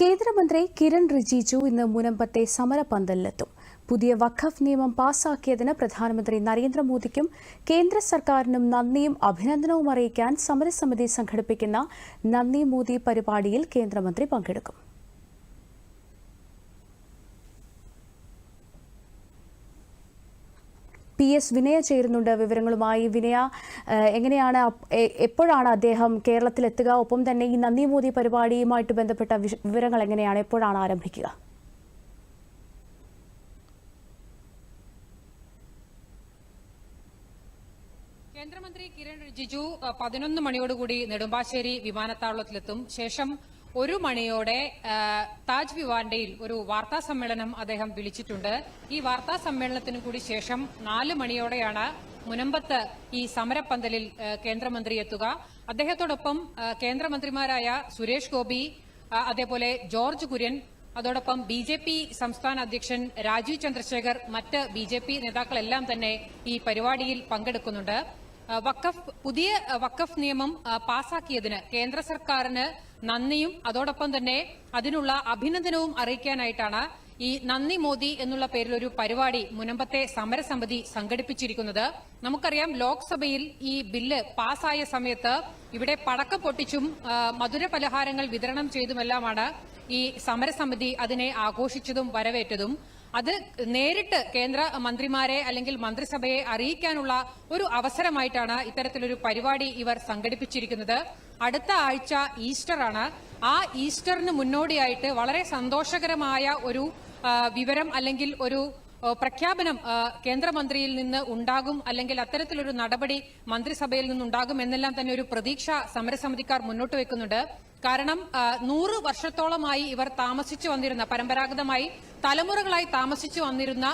കേന്ദ്രമന്ത്രി കിരൺ റിജിജു ഇന്ന് മുനമ്പത്തെ സമരപന്തലിലെത്തും. പുതിയ വഖഫ് നിയമം പാസാക്കിയതിന് പ്രധാനമന്ത്രി നരേന്ദ്രമോദിക്കും കേന്ദ്ര സർക്കാരിനും നന്ദിയും അഭിനന്ദനവും അറിയിക്കാൻ സമരസമിതി സംഘടിപ്പിക്കുന്ന നന്ദി മോദി പരിപാടിയിൽ കേന്ദ്രമന്ത്രി പങ്കെടുക്കും. PS വിനയ ചേരുന്നുണ്ട് വിവരങ്ങളുമായി. വിനയ, എങ്ങനെയാണ് എപ്പോഴാണ് അദ്ദേഹം കേരളത്തിലെത്തുക? ഒപ്പം തന്നെ ഈ നന്ദി മോദി പരിപാടിയുമായിട്ട് ബന്ധപ്പെട്ട വിവരങ്ങൾ എങ്ങനെയാണ്, എപ്പോഴാണ് ആരംഭിക്കുക? കേന്ദ്രമന്ത്രി കിരൺ റിജിജു 11 മണിയോടുകൂടി നെടുമ്പാശ്ശേരി വിമാനത്താവളത്തിലെത്തും. ശേഷം 1 മണിയോടെ താജ് വിവാൻഡയിൽ ഒരു വാർത്താ സമ്മേളനം അദ്ദേഹം വിളിച്ചിട്ടുണ്ട്. ഈ വാർത്താ സമ്മേളനത്തിനു കൂടി ശേഷം 4 മണിയോടെയാണ് മുനമ്പത്ത് ഈ സമരപ്പന്തലിൽ കേന്ദ്രമന്ത്രി എത്തുക. അദ്ദേഹത്തോടൊപ്പം കേന്ദ്രമന്ത്രിമാരായ സുരേഷ് ഗോപി, അതേപോലെ ജോർജ് കുര്യൻ, അതോടൊപ്പം BJP സംസ്ഥാന അധ്യക്ഷൻ രാജീവ് ചന്ദ്രശേഖർ, മറ്റ് BJP നേതാക്കളെല്ലാം തന്നെ ഈ പരിപാടിയിൽ പങ്കെടുക്കുന്നുണ്ട്. പുതിയ വഖഫ് നിയമം പാസാക്കിയതിന് കേന്ദ്ര സർക്കാരിന് നന്ദിയും അതോടൊപ്പം തന്നെ അതിനുള്ള അഭിനന്ദനവും അറിയിക്കാനായിട്ടാണ് ഈ നന്ദി മോദി എന്നുള്ള പേരിൽ ഒരു പരിപാടി മുനമ്പത്തെ സമരസമിതി സംഘടിപ്പിച്ചിരിക്കുന്നത്. നമുക്കറിയാം, ലോക്സഭയിൽ ഈ ബില്ല് പാസായ സമയത്ത് ഇവിടെ പടക്കം പൊട്ടിച്ചും മധുര പലഹാരങ്ങൾ വിതരണം ചെയ്തുമെല്ലാമാണ് ഈ സമരസമിതി അതിനെ ആഘോഷിച്ചതും വരവേറ്റതും. അത് നേരിട്ട് കേന്ദ്ര മന്ത്രിമാരെ അല്ലെങ്കിൽ മന്ത്രിസഭയെ അറിയിക്കാനുള്ള ഒരു അവസരമായിട്ടാണ് ഇത്തരത്തിലൊരു പരിപാടി ഇവർ സംഘടിപ്പിച്ചിരിക്കുന്നത്. അടുത്ത ആഴ്ച ഈസ്റ്ററാണ്. ആ ഈസ്റ്ററിന് മുന്നോടിയായിട്ട് വളരെ സന്തോഷകരമായ ഒരു വിവരം അല്ലെങ്കിൽ ഒരു പ്രഖ്യാപനം കേന്ദ്രമന്ത്രിയിൽ നിന്ന് ഉണ്ടാകും, അല്ലെങ്കിൽ അത്തരത്തിലൊരു നടപടി മന്ത്രിസഭയിൽ നിന്നുണ്ടാകും എന്നെല്ലാം തന്നെ ഒരു പ്രതീക്ഷ സമരസമിതിക്കാർ മുന്നോട്ട് വെക്കുന്നുണ്ട്. കാരണം 100 വർഷത്തോളമായി ഇവർ താമസിച്ചു വന്നിരുന്ന, പരമ്പരാഗതമായി തലമുറകളായി താമസിച്ചു വന്നിരുന്ന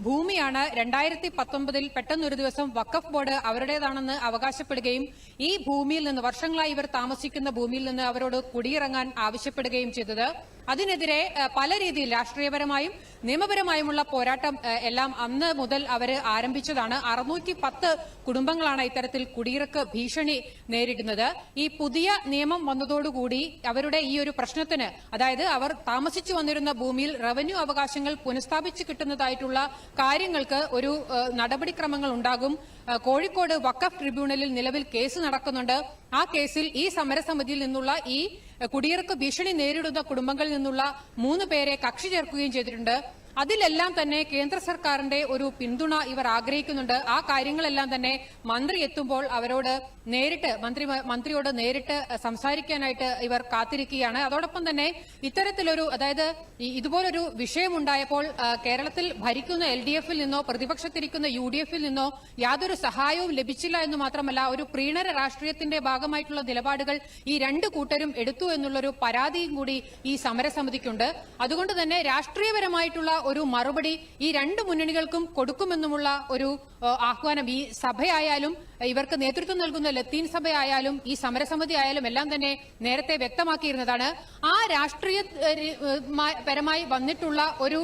ഭൂമിയാണ് 2019 പെട്ടെന്നൊരു ദിവസം വഖഫ് ബോർഡ് അവരുടേതാണെന്ന് അവകാശപ്പെടുകയും ഈ ഭൂമിയിൽ നിന്ന്, വർഷങ്ങളായി ഇവർ താമസിക്കുന്ന ഭൂമിയിൽ നിന്ന് അവരോട് കുടിയിറങ്ങാൻ ആവശ്യപ്പെടുകയും ചെയ്തത്. അതിനെതിരെ പല രീതിയിൽ രാഷ്ട്രീയപരമായും നിയമപരമായുമുള്ള പോരാട്ടം എല്ലാം അന്ന് മുതൽ അവർ ആരംഭിച്ചതാണ്. 610 കുടുംബങ്ങളാണ് ഇത്തരത്തിൽ കുടിയിറക്ക് ഭീഷണി നേരിടുന്നത്. ഈ പുതിയ നിയമം വന്നതോടുകൂടി അവരുടെ ഈ ഒരു പ്രശ്നത്തിന്, അതായത് അവർ താമസിച്ചു വന്നിരുന്ന ഭൂമിയിൽ റവന്യൂ അവകാശങ്ങൾ പുനഃസ്ഥാപിച്ചു കിട്ടുന്നതായിട്ടുള്ള കാര്യങ്ങൾക്ക് ഒരു നടപടിക്രമങ്ങൾ ഉണ്ടാകും. കോഴിക്കോട് വഖഫ് ട്രിബ്യൂണലിൽ നിലവിൽ കേസ് നടക്കുന്നുണ്ട്. ആ കേസിൽ ഈ സമരസമിതിയിൽ നിന്നുള്ള ഈ കുടിയിറക്ക് ഭീഷണി നേരിടുന്ന കുടുംബങ്ങളിൽ നിന്നുള്ള 3 പേരെ കക്ഷി ചേർക്കുകയും ചെയ്തിട്ടുണ്ട്. അതിലെല്ലാം തന്നെ കേന്ദ്ര സർക്കാരിന്റെ ഒരു പിന്തുണ ഇവർ ആഗ്രഹിക്കുന്നുണ്ട്. ആ കാര്യങ്ങളെല്ലാം തന്നെ മന്ത്രി എത്തുമ്പോൾ അവരോട് നേരിട്ട് മന്ത്രിയോട് നേരിട്ട് സംസാരിക്കാനായിട്ട് ഇവർ കാത്തിരിക്കുകയാണ്. അതോടൊപ്പം തന്നെ ഇത്തരത്തിലൊരു, അതായത് ഇതുപോലൊരു വിഷയമുണ്ടായപ്പോൾ കേരളത്തിൽ ഭരിക്കുന്ന LDF-ൽ നിന്നോ പ്രതിപക്ഷത്തിരിക്കുന്ന UDF-ൽ നിന്നോ യാതൊരു സഹായവും ലഭിച്ചില്ല എന്ന് മാത്രമല്ല, ഒരു പ്രീണന രാഷ്ട്രീയത്തിന്റെ ഭാഗമായിട്ടുള്ള നിലപാടുകൾ ഈ 2 കൂട്ടരും എടുത്തു എന്നുള്ളൊരു പരാതിയും കൂടി ഈ സമരസമിതിക്കുണ്ട്. അതുകൊണ്ട് തന്നെ രാഷ്ട്രീയപരമായിട്ടുള്ള ഒരു മറുപടി ഈ 2 മുന്നണികൾക്കും കൊടുക്കുമെന്നുമുള്ള ഒരു ആഹ്വാനം ഈ സഭയായാലും ഇവർക്ക് നേതൃത്വം നൽകുന്ന ലത്തീൻ സഭയായാലും ഈ സമരസമിതി ആയാലും എല്ലാം തന്നെ നേരത്തെ വ്യക്തമാക്കിയിരുന്നതാണ്. ആ രാഷ്ട്രീയപരമായി വന്നിട്ടുള്ള ഒരു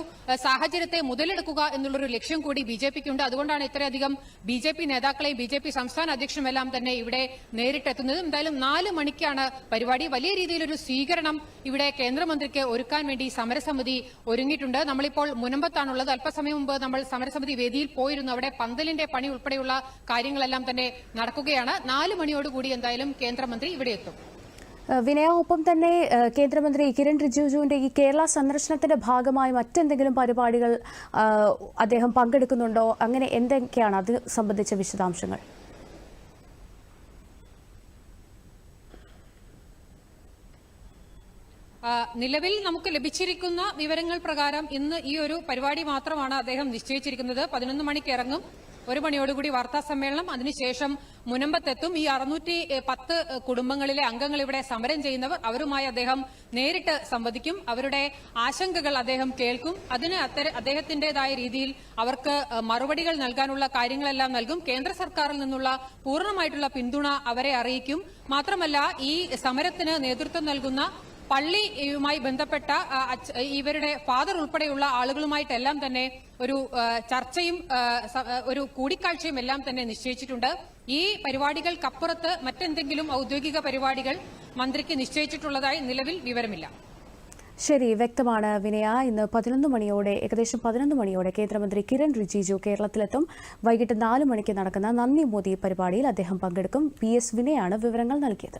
സാഹചര്യത്തെ മുതലെടുക്കുക എന്നുള്ളൊരു ലക്ഷ്യം കൂടി BJPക്കുണ്ട്. അതുകൊണ്ടാണ് ഇത്രയധികം BJP നേതാക്കളെയും BJP സംസ്ഥാന അധ്യക്ഷനുമെല്ലാം തന്നെ ഇവിടെ നേരിട്ടെത്തുന്നത്. എന്തായാലും 4 മണിക്കാണ് പരിപാടി. വലിയ രീതിയിലൊരു സ്വീകരണം ഇവിടെ കേന്ദ്രമന്ത്രിക്ക് ഒരുക്കാൻ വേണ്ടി സമരസമിതി ഒരുങ്ങിയിട്ടുണ്ട്. നമ്മളിപ്പോൾ മുനമ്പത്താണുള്ളത്. അല്പസമയം മുമ്പ് നമ്മൾ സമരസമിതി വേദിയിൽ പോയിരുന്നു. അവിടെ പന്തലിന്റെ പണി ഉൾപ്പെടെയുള്ള കാര്യങ്ങളെല്ലാം തന്നെ നടക്കുകയാണ്. 4 മണിയോടുകൂടി എന്തായാലും കേന്ദ്രമന്ത്രി ഇവിടെ എത്തും. വിനയ, ഒപ്പം തന്നെ കേന്ദ്രമന്ത്രി കിരൺ റിജിജുവിന്റെ ഈ കേരള സന്ദർശനത്തിന്റെ ഭാഗമായി മറ്റെന്തെങ്കിലും പരിപാടികൾ അദ്ദേഹം പങ്കെടുക്കുന്നുണ്ടോ? അങ്ങനെ എന്തൊക്കെയാണ് അത് സംബന്ധിച്ച വിശദാംശങ്ങൾ? നിലവിൽ നമുക്ക് ലഭിച്ചിരിക്കുന്ന വിവരങ്ങൾ പ്രകാരം ഇന്ന് ഈ ഒരു പരിപാടി മാത്രമാണ് അദ്ദേഹം നിശ്ചയിച്ചിരിക്കുന്നത്. 11 മണിക്ക് ഇറങ്ങും. 1 മണിയോടുകൂടി വാർത്താ സമ്മേളനം. അതിനുശേഷം മുനമ്പത്തെത്തും. ഈ 610 കുടുംബങ്ങളിലെ അംഗങ്ങൾ ഇവിടെ സമരം ചെയ്യുന്നവർ, അവരുമായി അദ്ദേഹം നേരിട്ട് സംവദിക്കും. അവരുടെ ആശങ്കകൾ അദ്ദേഹം കേൾക്കും. അതിന് അദ്ദേഹത്തിന്റേതായ രീതിയിൽ അവർക്ക് മറുപടികൾ നൽകാനുള്ള കാര്യങ്ങളെല്ലാം നൽകും. കേന്ദ്ര സർക്കാരിൽ നിന്നുള്ള പൂർണ്ണമായിട്ടുള്ള പിന്തുണ അവരെ അറിയിക്കും. മാത്രമല്ല, ഈ സമരത്തിന് നേതൃത്വം നൽകുന്ന പള്ളിയുമായി ബന്ധപ്പെട്ട ഇവരുടെ ഫാദർ ഉൾപ്പെടെയുള്ള ആളുകളുമായിട്ടെല്ലാം തന്നെ ഒരു ചർച്ചയും ഒരു കൂടിക്കാഴ്ചയും എല്ലാം തന്നെ നിശ്ചയിച്ചിട്ടുണ്ട്. ഈ പരിപാടികൾക്കപ്പുറത്ത് മറ്റെന്തെങ്കിലും ഔദ്യോഗിക പരിപാടികൾ മന്ത്രിക്ക് നിശ്ചയിച്ചിട്ടുള്ളതായി നിലവിൽ വിവരമില്ല. ശരി, വ്യക്തമാണ് വിനയ. ഇന്ന് 11 മണിയോടെ, ഏകദേശം 11 മണിയോടെ കേന്ദ്രമന്ത്രി കിരൺ റിജിജു കേരളത്തിലെത്തും. വൈകിട്ട് 4 മണിക്ക് നടക്കുന്ന നന്ദി മോദി പരിപാടിയിൽ അദ്ദേഹം പങ്കെടുക്കും. PS വിനയാണ് വിവരങ്ങൾ നൽകിയത്.